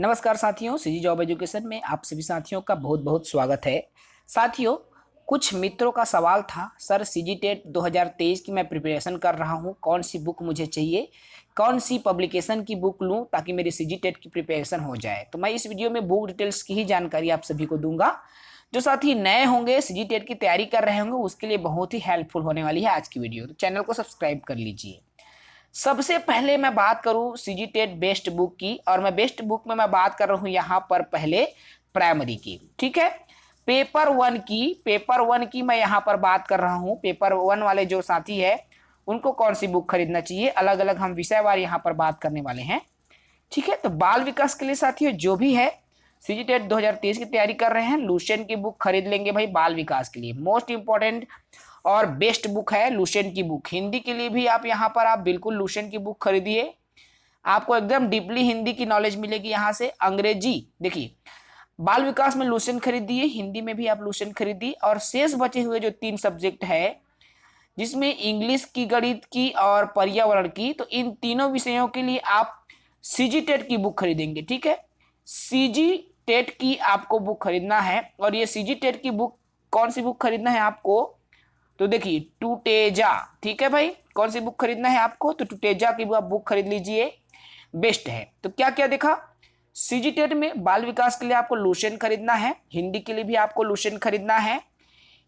नमस्कार साथियों, CG job education में आप सभी साथियों का बहुत बहुत स्वागत है। साथियों, कुछ मित्रों का सवाल था, सर सीजी टेट 2023 की मैं प्रिपरेशन कर रहा हूं, कौन सी बुक मुझे चाहिए, कौन सी पब्लिकेशन की बुक लूं ताकि मेरी सीजी टेट की प्रिपरेशन हो जाए। तो मैं इस वीडियो में बुक डिटेल्स की ही जानकारी आप सभी को दूंगा। जो साथी नए होंगे, सीजी टेट की तैयारी कर रहे होंगे, उसके लिए बहुत ही हेल्पफुल होने वाली है आज की वीडियो। तो चैनल को सब्सक्राइब कर लीजिए। सबसे पहले मैं बात करूं सीजी टेट बेस्ट बुक की, और मैं बेस्ट बुक में मैं बात कर रहा हूं यहां पर पहले प्राइमरी की। ठीक है, पेपर वन की मैं यहां पर बात कर रहा हूं। पेपर वन वाले जो साथी है उनको कौन सी बुक खरीदना चाहिए, अलग अलग हम विषयवार यहां पर बात करने वाले हैं। ठीक है, तो बाल विकास के लिए साथियों जो भी है सीजी टेट 2023 की तैयारी कर रहे हैं, लुसेंट की बुक खरीद लेंगे भाई। बाल विकास के लिए मोस्ट इंपॉर्टेंट और बेस्ट बुक है लुसेंट की बुक। हिंदी के लिए भी आप यहाँ पर आप बिल्कुल लुसेंट की बुक खरीदिए, आपको एकदम डीपली हिंदी की नॉलेज मिलेगी यहाँ से। अंग्रेजी देखिए, बाल विकास में लुसेंट खरीदिए, हिंदी में भी आप लुसेंट खरीदिए। और शेष बचे हुए जो 3 सब्जेक्ट है, जिसमें इंग्लिश की, गणित की और पर्यावरण की, तो इन तीनों विषयों के लिए आप सीजी टेट की बुक खरीदेंगे। ठीक है, सीजी टेट की आपको बुक खरीदना है। और ये सीजी टेट की बुक, कौन सी बुक खरीदना है आपको, तो देखिए टूटेजा। ठीक है भाई, कौन सी बुक खरीदना है आपको, तो टूटेजा की आप बुक खरीद लीजिए, बेस्ट है। तो क्या क्या देखा, सीजी टेट में बाल विकास के लिए आपको लुसेंट खरीदना है, हिंदी के लिए भी आपको लुसेंट खरीदना है,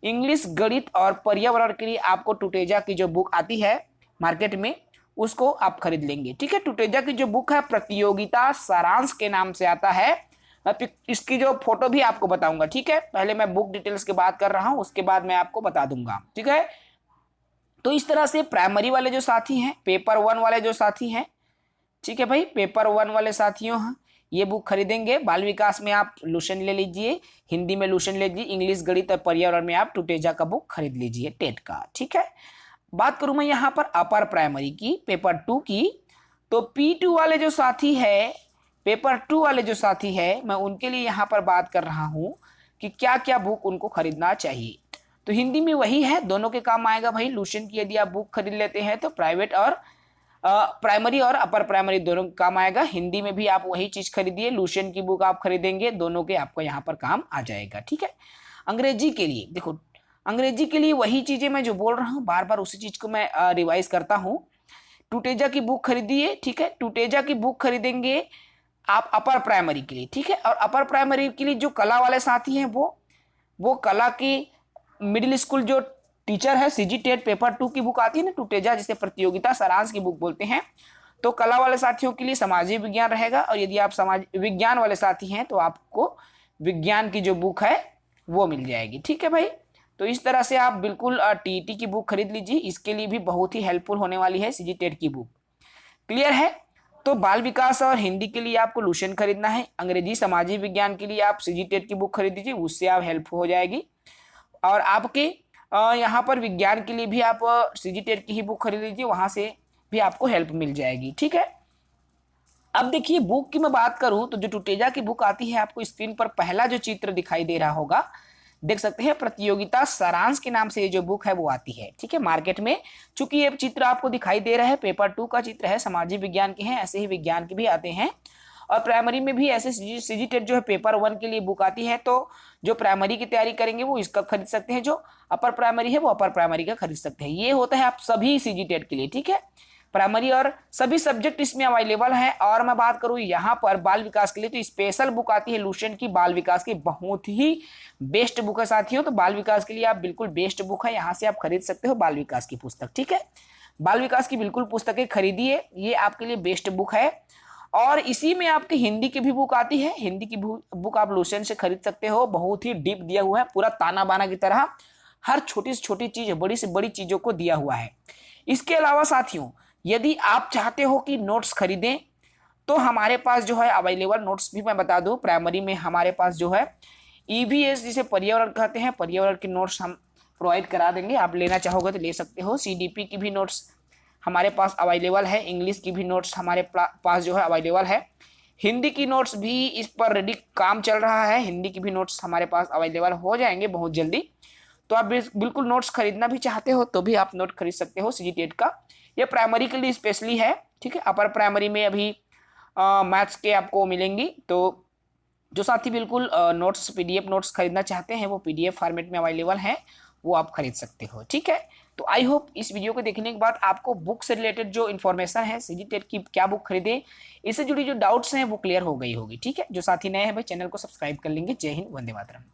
इंग्लिश, गणित और पर्यावरण के लिए आपको टूटेजा की जो बुक आती है मार्केट में उसको आप खरीद लेंगे। ठीक है, टूटेजा की जो बुक है प्रतियोगिता सारांश के नाम से आता है। मैं इसकी जो फोटो भी आपको बताऊंगा। ठीक है, पहले मैं बुक डिटेल्स की बात कर रहा हूं, उसके बाद मैं आपको बता दूंगा। ठीक है, तो इस तरह से प्राइमरी वाले जो साथी हैं, पेपर वन वाले जो साथी हैं, ठीक है भाई, पेपर वन वाले साथियों हैं, ये बुक खरीदेंगे। बाल विकास में आप लुसेंट ले लीजिए, हिंदी में लुसेंट ले लीजिए, इंग्लिश, गणित और पर्यावरण में आप टूटेजा का बुक खरीद लीजिए टेट का। ठीक है, बात करूं मैं यहाँ पर अपर प्राइमरी की, पेपर 2 की, तो P2 वाले जो साथी है, पेपर 2 वाले जो साथी है, मैं उनके लिए यहाँ पर बात कर रहा हूँ कि क्या क्या बुक उनको खरीदना चाहिए। तो हिंदी में वही है, दोनों के काम आएगा भाई। लुसेंट की यदि आप बुक खरीद लेते हैं तो प्राइवेट और प्राइमरी और अपर प्राइमरी दोनों का काम आएगा। हिंदी में भी आप वही चीज खरीदिए, लुसेंट की बुक आप खरीदेंगे, दोनों के आपको यहाँ पर काम आ जाएगा। ठीक है, अंग्रेजी के लिए देखो, अंग्रेजी के लिए वही चीजें मैं जो बोल रहा हूँ बार बार उसी चीज को मैं रिवाइज करता हूँ। टूटेजा की बुक खरीदिए। ठीक है, टूटेजा की बुक खरीदेंगे आप अपर प्राइमरी के लिए। ठीक है, और अपर प्राइमरी के लिए जो कला वाले साथी हैं वो कला की मिडिल स्कूल जो टीचर है, सीजी टेट पेपर 2 की बुक आती है ना टूटेजा, जिसे प्रतियोगिता सारांश की बुक बोलते हैं, तो कला वाले साथियों के लिए सामाजिक विज्ञान रहेगा। और यदि आप समाज विज्ञान वाले साथी हैं तो आपको विज्ञान की जो बुक है वो मिल जाएगी। ठीक है भाई, तो इस तरह से आप बिल्कुल टीईटी की बुक खरीद लीजिए, इसके लिए भी बहुत ही हेल्पफुल होने वाली है सीजी टेट की बुक। क्लियर है, तो बाल विकास और हिंदी के लिए आपको लुसेंट खरीदना है, अंग्रेजी, सामाजिक विज्ञान के लिए आप सीजी टेट की बुक खरीद लीजिए, उससे आप हेल्प हो जाएगी। और आपके यहाँ पर विज्ञान के लिए भी आप सीजी टेट की ही बुक खरीद लीजिए, वहां से भी आपको हेल्प मिल जाएगी। ठीक है, अब देखिए बुक की मैं बात करूं तो जो टूटेजा की बुक आती है, आपको स्क्रीन पर पहला जो चित्र दिखाई दे रहा होगा, देख सकते हैं, प्रतियोगिता सारांश के नाम से ये जो बुक है वो आती है। ठीक है, मार्केट में चूंकि ये चित्र आपको दिखाई दे रहा है पेपर 2 का चित्र है, सामाजिक विज्ञान के हैं, ऐसे ही विज्ञान के भी आते हैं। और प्राइमरी में भी ऐसे सीजी टेट जो है पेपर 1 के लिए बुक आती है, तो जो प्राइमरी की तैयारी करेंगे वो इसका खरीद सकते हैं, जो अपर प्राइमरी है वो अपर प्राइमरी का खरीद सकते हैं। ये होता है आप सभी सीजी टेट के लिए। ठीक है, प्राइमरी और सभी सब्जेक्ट इसमें अवेलेबल है। और मैं बात करूं यहाँ पर बाल विकास के लिए, तो स्पेशल बुक आती है लुसेंट की, बाल विकास की बहुत ही बेस्ट बुक है साथियों। तो बाल विकास के लिए आप बिल्कुल बेस्ट बुक है, यहाँ से आप खरीद सकते हो बाल विकास की पुस्तक। ठीक है, बाल विकास की बिल्कुल पुस्तकें खरीदिए, ये आपके लिए बेस्ट बुक है। और इसी में आपकी हिंदी की भी बुक आती है, हिंदी की बुक आप लुसेंट से खरीद सकते हो, बहुत ही डीप दिया हुआ है, पूरा ताना बाना की तरह हर छोटी से छोटी चीज, बड़ी से बड़ी चीजों को दिया हुआ है। इसके अलावा साथियों, यदि आप चाहते हो कि नोट्स खरीदें तो हमारे पास जो है अवेलेबल नोट्स भी मैं बता दूं, प्राइमरी में हमारे पास जो है ईवीएस जिसे पर्यावरण कहते हैं, पर्यावरण के नोट्स हम प्रोवाइड करा देंगे, आप लेना चाहोगे तो ले सकते हो। सीडीपी की भी नोट्स हमारे पास अवेलेबल है, इंग्लिश की भी नोट्स हमारे पास जो है अवेलेबल है, हिंदी की नोट्स भी इस पर रेडी काम चल रहा है, हिंदी की भी नोट्स हमारे पास अवेलेबल हो जाएंगे बहुत जल्दी। तो आप बिल्कुल नोट्स खरीदना भी चाहते हो तो भी आप नोट खरीद सकते हो सीजी टेट का, ये प्राइमरी के लिए स्पेशली है। ठीक है, अपर प्राइमरी में अभी मैथ्स के आपको मिलेंगी। तो जो साथी बिल्कुल नोट्स पीडीएफ नोट्स खरीदना चाहते हैं वो पीडीएफ फॉर्मेट में अवेलेबल हैं, वो आप खरीद सकते हो। ठीक है, तो आई होप इस वीडियो को देखने के बाद आपको बुक से रिलेटेड जो इन्फॉर्मेशन है, सीजी टेट की क्या बुक खरीदें, इससे जुड़ी जो डाउट्स हैं वो क्लियर हो गई होगी। ठीक है, जो साथी नए हैं भाई चैनल को सब्सक्राइब कर लेंगे। जय हिंद, वंदे मातरम।